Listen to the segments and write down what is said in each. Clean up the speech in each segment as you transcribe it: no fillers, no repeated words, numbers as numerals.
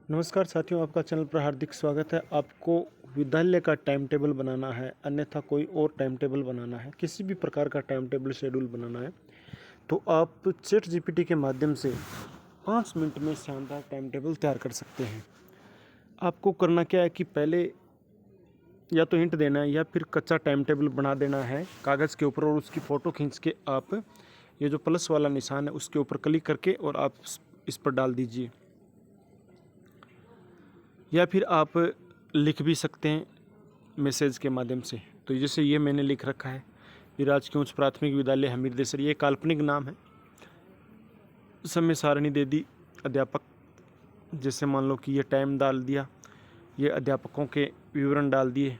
नमस्कार साथियों, आपका चैनल पर हार्दिक स्वागत है। आपको विद्यालय का टाइम टेबल बनाना है, अन्यथा कोई और टाइम टेबल बनाना है, किसी भी प्रकार का टाइम टेबल शेड्यूल बनाना है, तो आप चैट जीपीटी के माध्यम से 5 मिनट में शानदार टाइम टेबल तैयार कर सकते हैं। आपको करना क्या है कि पहले या तो हिंट देना है या फिर कच्चा टाइम टेबल बना देना है कागज़ के ऊपर, और उसकी फ़ोटो खींच के आप ये जो प्लस वाला निशान है उसके ऊपर क्लिक करके और आप इस पर डाल दीजिए, या फिर आप लिख भी सकते हैं मैसेज के माध्यम से। तो जैसे ये मैंने लिख रखा है, राजकीय उच्च प्राथमिक विद्यालय हमीरदेसर, ये काल्पनिक नाम है। समय सारणी दे दी अध्यापक, जैसे मान लो कि ये टाइम डाल दिया, ये अध्यापकों के विवरण डाल दिए,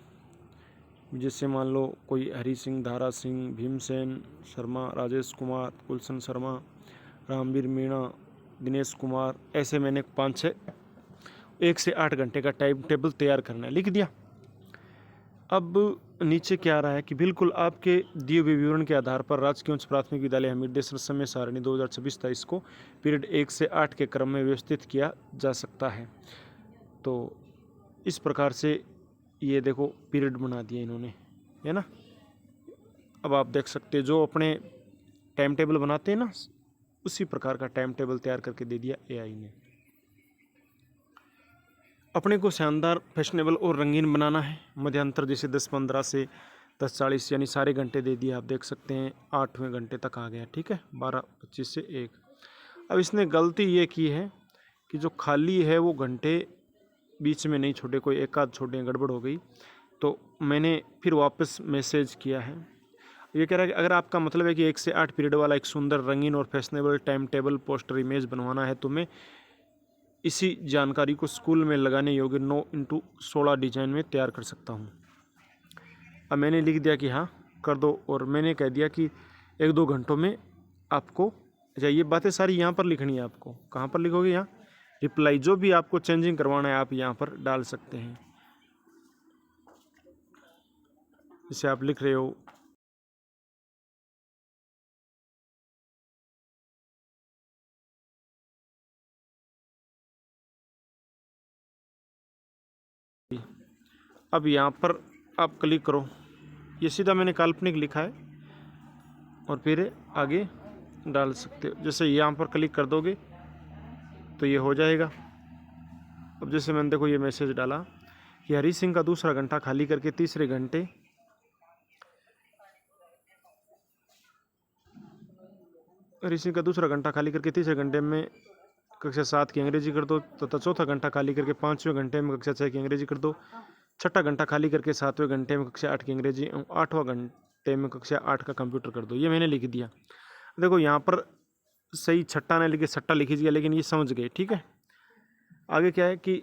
जैसे मान लो कोई हरि सिंह, धारा सिंह, भीमसेन शर्मा, राजेश कुमार, गुलशन शर्मा, रामवीर मीणा, दिनेश कुमार, ऐसे मैंने 5-6 1 से 8 घंटे का टाइम टेबल तैयार करना है, लिख दिया। अब नीचे क्या आ रहा है कि बिल्कुल आपके दिए हुए विवरण के आधार पर राजकीय उच्च प्राथमिक विद्यालय हमीरदेसर समय सारणी 2026-23 को पीरियड 1 से 8 के क्रम में व्यवस्थित किया जा सकता है। तो इस प्रकार से ये देखो पीरियड बना दिया इन्होंने, है ना। अब आप देख सकते हैं जो अपने टाइम टेबल बनाते हैं ना, उसी प्रकार का टाइम टेबल तैयार करके दे दिया एआई ने। अपने को शानदार, फैशनेबल और रंगीन बनाना है। मध्यांतर जैसे 10-15 से 10-40 यानी सारे घंटे दे दिए। आप देख सकते हैं 8वें घंटे तक आ गया, ठीक है, 12:25 से 1। अब इसने गलती ये की है कि जो खाली है वो घंटे बीच में नहीं छोड़े, कोई एक आध छोड़े, गड़बड़ हो गई। तो मैंने फिर वापस मैसेज किया है। ये कह रहा है कि अगर आपका मतलब है कि 1 से 8 पीरियड वाला एक सुंदर, रंगीन और fashionable time table poster image बनवाना है तो मैं इसी जानकारी को स्कूल में लगाने योग्य 9x16 डिजाइन में तैयार कर सकता हूँ। अब मैंने लिख दिया कि हाँ कर दो, और मैंने कह दिया कि 1-2 घंटों में आपको, अच्छा ये बातें सारी यहाँ पर लिखनी है। आपको कहाँ पर लिखोगे? यहाँ रिप्लाई, जो भी आपको चेंजिंग करवाना है आप यहाँ पर डाल सकते हैं। जैसे आप लिख रहे हो अब यहाँ पर आप क्लिक करो, ये सीधा मैंने काल्पनिक लिखा है, और फिर आगे डाल सकते हो। जैसे यहाँ पर क्लिक कर दोगे तो ये हो जाएगा। अब जैसे मैंने देखो ये मैसेज डाला कि हरी सिंह का दूसरा घंटा खाली करके तीसरे घंटे, हरी सिंह का दूसरा घंटा खाली करके तीसरे घंटे में कक्षा 7 की अंग्रेजी कर दो, तथा चौथा घंटा खाली करके 5वें घंटे में कक्षा 6 की अंग्रेजी कर दो, छठा घंटा खाली करके 7वें घंटे में कक्षा 8 की अंग्रेजी एवं 8वां घंटे में कक्षा 8 का कंप्यूटर कर दो। ये मैंने लिख दिया। देखो यहाँ पर सही छट्टा नहीं लिखे, सट्टा लिख दिया, लेकिन ये समझ गए, ठीक है। आगे क्या है कि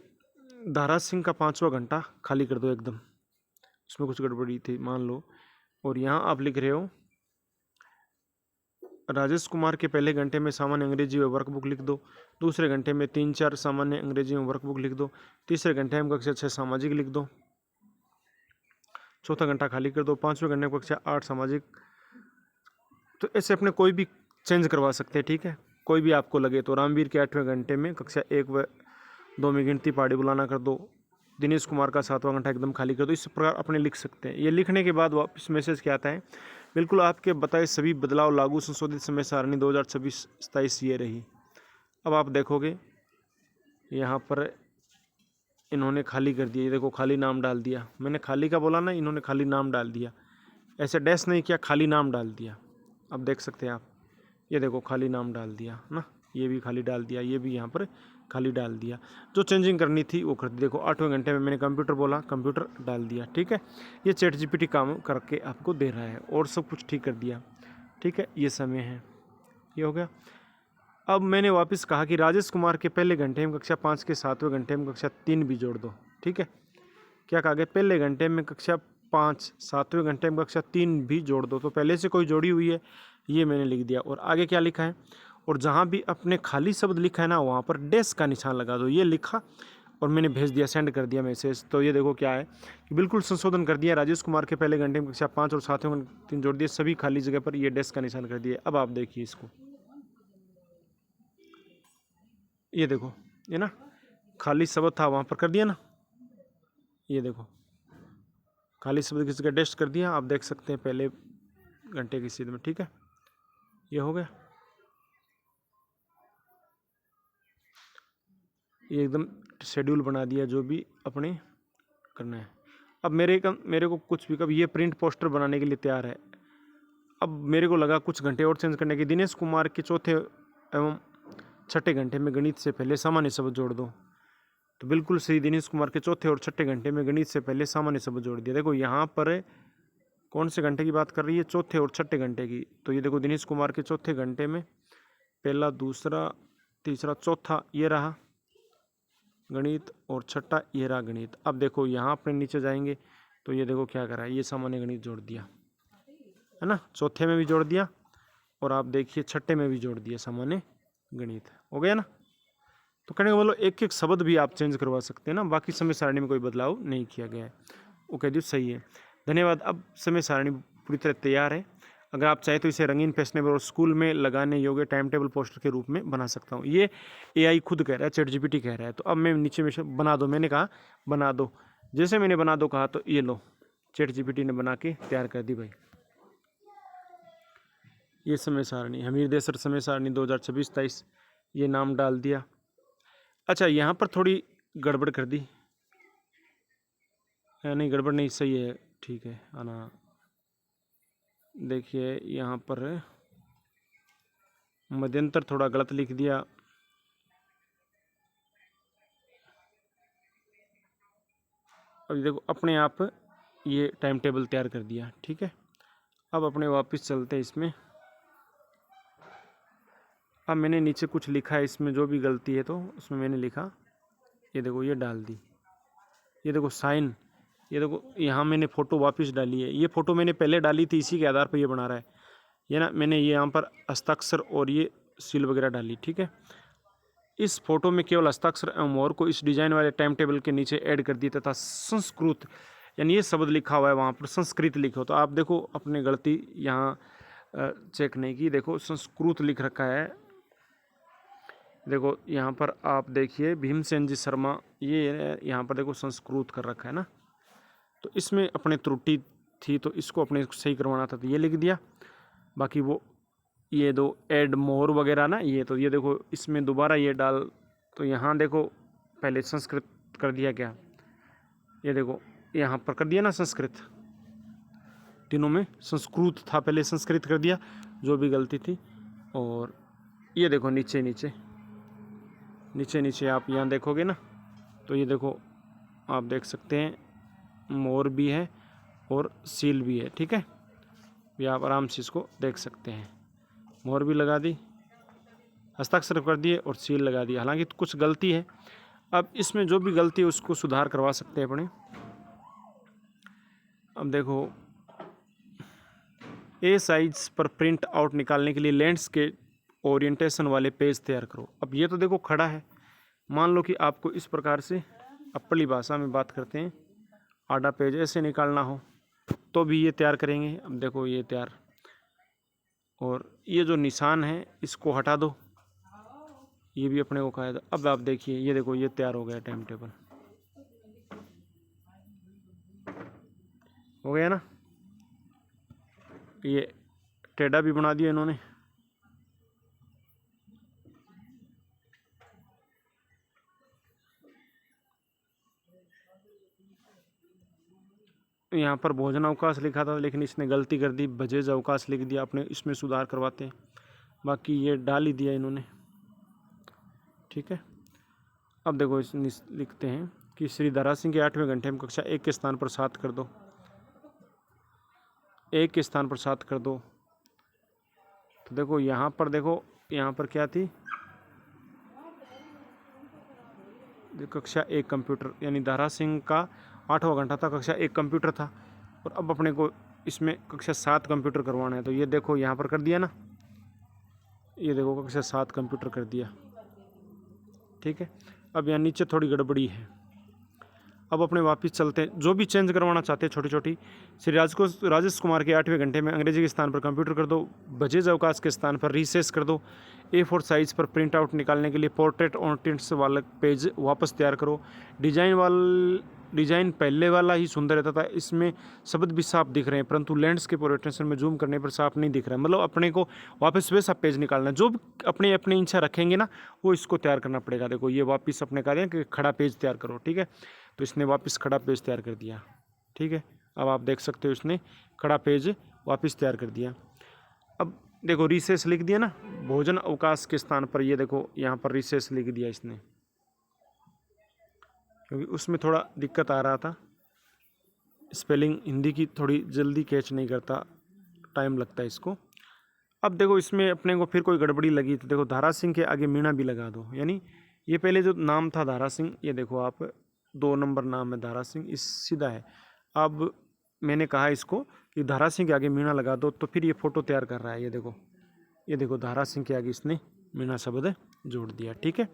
धारा सिंह का 5वां घंटा खाली कर दो एकदम, उसमें कुछ गड़बड़ी थी मान लो। और यहाँ आप लिख रहे हो राजेश कुमार के पहले घंटे में सामान्य अंग्रेजी व वर्कबुक लिख दो, दूसरे घंटे में 3-4 सामान्य अंग्रेजी में वर्कबुक लिख दो, तीसरे घंटे में कक्षा 6 सामाजिक लिख दो, चौथा घंटा खाली कर दो, 5वें घंटे में कक्षा 8 सामाजिक। तो ऐसे अपने कोई भी चेंज करवा सकते हैं, ठीक है, कोई भी आपको लगे। तो रामवीर के 8वें घंटे में कक्षा 1 व 2 में गिनती पहाड़ी बुलाना कर दो, दिनेश कुमार का 7वां घंटा एकदम खाली कर दो। इस प्रकार अपने लिख सकते हैं। ये लिखने के बाद वापस मैसेज क्या आता है, बिल्कुल आपके बताए सभी बदलाव लागू, संशोधित समय सारणी 2026-27 ये रही। अब आप देखोगे यहाँ पर इन्होंने खाली कर दिया, ये देखो खाली नाम डाल दिया। मैंने खाली का बोला ना, इन्होंने खाली नाम डाल दिया, ऐसे डैश नहीं किया, खाली नाम डाल दिया। अब देख सकते हैं आप, ये देखो खाली नाम डाल दिया ना, ये भी खाली डाल दिया, ये भी यहाँ पर खाली डाल दिया। जो चेंजिंग करनी थी वो कर दी। देखो 8वें घंटे में मैंने कंप्यूटर बोला, कंप्यूटर डाल दिया, ठीक है। ये चैट जीपीटी काम करके आपको दे रहा है, और सब कुछ ठीक कर दिया, ठीक है। ये समय है, ये हो गया। अब मैंने वापस कहा कि राजेश कुमार के पहले घंटे में कक्षा 5 के 7वें घंटे में कक्षा 3 भी जोड़ दो, ठीक है। क्या कहा गया, पहले घंटे में कक्षा 5, 7वें घंटे में कक्षा 3 भी जोड़ दो। तो पहले से कोई जोड़ी हुई है, ये मैंने लिख दिया। और आगे क्या लिखा है, और जहाँ भी अपने खाली शब्द लिखा है ना वहाँ पर डैश का निशान लगा दो। ये लिखा और मैंने भेज दिया, सेंड कर दिया मैसेज। तो ये देखो क्या है कि बिल्कुल संशोधन कर दिया। राजेश कुमार के पहले घंटे में कक्षा 5 और 7वें घंटे 3 जोड़ दिए, सभी खाली जगह पर ये डैश का निशान कर दिया। अब आप देखिए इसको, ये देखो, ये ना खाली शब्द था वहाँ पर कर दिया ना, ये देखो खाली शब्द किसी का टेस्ट कर दिया, आप देख सकते हैं पहले घंटे की सीध में। ठीक है, ये हो गया, ये एकदम शेड्यूल बना दिया जो भी अपने करना है। अब मेरे को कुछ भी, कब ये प्रिंट पोस्टर बनाने के लिए तैयार है। अब मेरे को लगा कुछ घंटे और चेंज करने के। दिनेश कुमार के चौथे एवं छठे घंटे में गणित से पहले सामान्य शब्द जोड़ दो। तो बिल्कुल सही, दिनेश कुमार के चौथे और छठे घंटे में गणित से पहले सामान्य शब्द जोड़ दिया। देखो यहाँ पर कौन से घंटे की बात कर रही है, चौथे और छठे घंटे की। तो ये देखो दिनेश कुमार के चौथे घंटे में पहला, दूसरा, तीसरा, चौथा ये रहा गणित और छठा ये रहा गणित। अब देखो यहाँ अपने नीचे जाएंगे तो ये देखो क्या करा है, ये सामान्य गणित जोड़ दिया है ना, चौथे में भी जोड़ दिया और आप देखिए छठे में भी जोड़ दिया सामान्य गणित, हो गया ना। तो कहने का मतलब एक एक शब्द भी आप चेंज करवा सकते हैं ना, बाकी समय सारणी में कोई बदलाव नहीं किया गया है। वो कह दियो सही है, धन्यवाद। अब समय सारणी पूरी तरह तैयार है। अगर आप चाहें तो इसे रंगीन, फैशनेबल और स्कूल में लगाने योग्य टाइम टेबल पोस्टर के रूप में बना सकता हूँ। ये एआई खुद कह रहा है, चैट जीपीटी कह रहा है। तो अब मैं नीचे में बना दो, मैंने कहा बना दो, जैसे मैंने बना दो कहा तो ये लो चैट जीपीटी ने बना के तैयार कर दी भाई। ये समय सारणी हमीर देसर समय सारणी 2026-23 ये नाम डाल दिया। अच्छा यहाँ पर थोड़ी गड़बड़ कर दी, नहीं गड़बड़ नहीं, सही है, ठीक है आना। देखिए यहाँ पर मध्यंतर थोड़ा गलत लिख दिया। अब देखो अपने आप ये टाइम टेबल तैयार कर दिया। ठीक है, अब अपने वापस चलते हैं इसमें। अब मैंने नीचे कुछ लिखा है, इसमें जो भी गलती है तो उसमें मैंने लिखा, ये देखो ये डाल दी। ये देखो साइन, ये देखो यहाँ मैंने फ़ोटो वापस डाली है। ये फ़ोटो मैंने पहले डाली थी, इसी के आधार पर ये बना रहा है ये ना। मैंने ये यहाँ पर हस्ताक्षर और ये सील वगैरह डाली। ठीक है, इस फोटो में केवल हस्ताक्षर एवं मोहर को इस डिजाइन वाले टाइम टेबल के नीचे ऐड कर दिया तथा संस्कृत यानी ये शब्द लिखा हुआ है, वहाँ पर संस्कृत लिखो। तो आप देखो अपने गलती यहाँ चेक नहीं की, देखो संस्कृत लिख रखा है। देखो यहाँ पर आप देखिए भीमसेन जी शर्मा, ये यहाँ पर देखो संस्कृत कर रखा है ना। तो इसमें अपने त्रुटि थी तो इसको अपने सही करवाना था, तो ये लिख दिया। बाकी वो ये दो ऐड मोर वगैरह ना, ये तो ये देखो इसमें दोबारा ये डाल, तो यहाँ देखो पहले संस्कृत कर दिया क्या, ये देखो यहाँ पर कर दिया ना संस्कृत, तीनों में संस्कृत था पहले संस्कृत कर दिया, जो भी गलती थी। और ये देखो नीचे नीचे नीचे नीचे आप यहाँ देखोगे ना, तो ये देखो आप देख सकते हैं मोर भी है और सील भी है। ठीक है, ये आप आराम से इसको देख सकते हैं, मोहर भी लगा दी, हस्ताक्षर कर दिए और सील लगा दिया। हालांकि कुछ गलती है, अब इसमें जो भी गलती है उसको सुधार करवा सकते हैं अपने। अब देखो ए साइज पर प्रिंट आउट निकालने के लिए लेंस के ओरिएंटेशन वाले पेज तैयार करो। अब ये तो देखो खड़ा है, मान लो कि आपको इस प्रकार से अपनी भाषा में बात करते हैं, आधा पेज ऐसे निकालना हो तो भी ये तैयार करेंगे। अब देखो ये तैयार, और ये जो निशान है इसको हटा दो, ये भी अपने को कहा था। अब आप देखिए ये देखो ये तैयार हो गया टाइम टेबल, हो गया ना। ये टेढ़ा भी बना दिया इन्होंने। यहाँ पर भोजन अवकाश लिखा था लेकिन इसने गलती कर दी, बजेज अवकाश लिख दिया, अपने इसमें सुधार करवाते हैं। बाकी ये डाल ही दिया इन्होंने। ठीक है, अब देखो इस लिखते हैं कि श्री दारा सिंह के 8वें घंटे में कक्षा 1 के स्थान पर 7 कर दो, 1 के स्थान पर 7 कर दो। तो देखो यहाँ पर, देखो यहाँ पर क्या थी, कक्षा 1 कंप्यूटर, यानी दारा सिंह का 8वां घंटा था, कक्षा 1 कंप्यूटर था। और अब अपने को इसमें कक्षा 7 कंप्यूटर करवाना है, तो ये देखो यहाँ पर कर दिया ना, ये देखो कक्षा 7 कंप्यूटर कर दिया। ठीक है, अब यहाँ नीचे थोड़ी गड़बड़ी है। अब अपने वापस चलते हैं, जो भी चेंज करवाना चाहते हैं छोटी छोटी। श्री राजेश कुमार के 8वें घंटे में अंग्रेजी के स्थान पर कंप्यूटर कर दो, बजेज अवकाश के स्थान पर रिसेस कर दो, A4 साइज़ पर प्रिंट आउट निकालने के लिए पोर्ट्रेट और टिंट्स वाला पेज वापस तैयार करो। डिजाइन पहले वाला ही सुंदर रहता था, इसमें शब्द भी साफ दिख रहे हैं, परंतु लैंडस्केप और रोटेशन में जूम करने पर साफ नहीं दिख रहा है। मतलब अपने को वापस वैसा पेज निकालना है, जो भी अपनी अपनी इच्छा रखेंगे ना वो इसको तैयार करना पड़ेगा। देखो ये वापस अपने कहा दिया कि खड़ा पेज तैयार करो, ठीक है, तो इसने वापस खड़ा पेज तैयार कर दिया, ठीक है। अब आप देख सकते हो इसने खड़ा पेज वापस तैयार कर दिया। अब देखो रिसेस लिख दिया ना, भोजन अवकाश के स्थान पर ये देखो यहाँ पर रिसेस लिख दिया इसने, क्योंकि उसमें थोड़ा दिक्कत आ रहा था, स्पेलिंग हिंदी की थोड़ी जल्दी कैच नहीं करता, टाइम लगता है इसको। अब देखो इसमें अपने को फिर कोई गड़बड़ी लगी तो देखो धारा सिंह के आगे मीणा भी लगा दो, यानी ये पहले जो नाम था धारा सिंह, ये देखो आप 2 नंबर नाम है धारा सिंह, इस सीधा है। अब मैंने कहा इसको कि धारा सिंह के आगे मीणा लगा दो, तो फिर ये फोटो तैयार कर रहा है। ये देखो धारा सिंह के आगे इसने मीणा शब्द जोड़ दिया, ठीक है।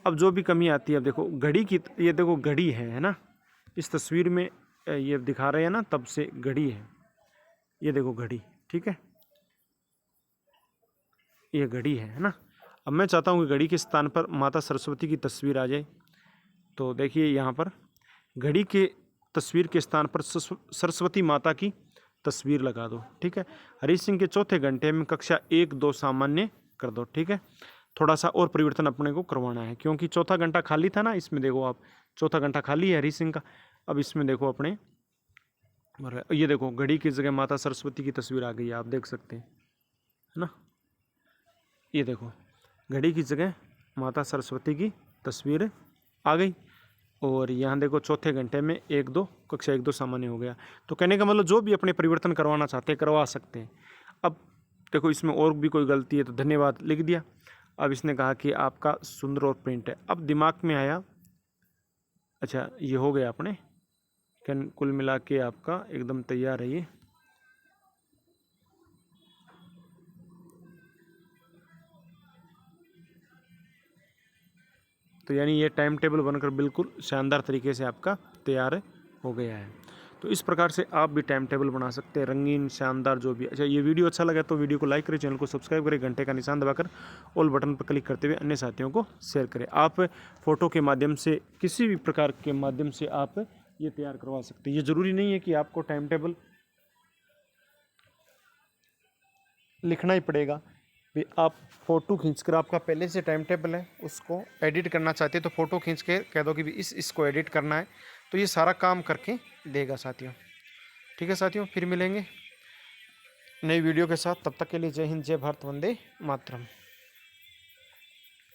अब जो भी कमी आती है, अब देखो घड़ी की, ये देखो घड़ी है ना, इस तस्वीर में ये दिखा रहे हैं ना, तब से घड़ी है, ये देखो घड़ी, ठीक है, ये घड़ी है ना। अब मैं चाहता हूँ कि घड़ी के स्थान पर माता सरस्वती की तस्वीर आ जाए, तो देखिए यहाँ पर घड़ी के तस्वीर के स्थान पर सरस्वती माता की तस्वीर लगा दो, ठीक है। हरी सिंह के 4थे घंटे में कक्षा 1-2 सामान्य कर दो, ठीक है। थोड़ा सा और परिवर्तन अपने को करवाना है, क्योंकि 4था घंटा खाली था ना, इसमें देखो आप 4था घंटा खाली है हरी सिंह का। अब इसमें देखो अपने, ये देखो घड़ी की जगह माता सरस्वती की तस्वीर आ गई है, आप देख सकते हैं, है ना। ये देखो घड़ी की जगह माता सरस्वती की तस्वीर आ गई, और यहाँ देखो 4थे घंटे में 1-2 कक्षा 1-2 सामान्य हो गया। तो कहने का मतलब जो भी अपने परिवर्तन करवाना चाहते हैं करवा सकते हैं। अब देखो इसमें और भी कोई गलती है तो धन्यवाद लिख दिया। अब इसने कहा कि आपका सुंदर और प्रिंट है। अब दिमाग में आया, अच्छा ये हो गया अपने, कुल मिला के आपका एकदम तैयार है ये। तो यानी ये टाइम टेबल बनकर बिल्कुल शानदार तरीके से आपका तैयार हो गया है। तो इस प्रकार से आप भी टाइम टेबल बना सकते हैं, रंगीन शानदार जो भी। अच्छा ये वीडियो अच्छा लगा तो वीडियो को लाइक करें, चैनल को सब्सक्राइब करें, घंटे का निशान दबाकर ऑल बटन पर क्लिक करते हुए अन्य साथियों को शेयर करें। आप फोटो के माध्यम से, किसी भी प्रकार के माध्यम से आप ये तैयार करवा सकते हैं। ये ज़रूरी नहीं है कि आपको टाइम टेबल लिखना ही पड़ेगा, आप फ़ोटो खींचकर, आपका पहले से टाइम टेबल है उसको एडिट करना चाहते हैं तो फ़ोटो खींच के कह दो कि भी इसको एडिट करना है, तो ये सारा काम करके देगा साथियों। ठीक है साथियों, फिर मिलेंगे नई वीडियो के साथ, तब तक के लिए जय हिंद, जय भारत, वंदे मातरम।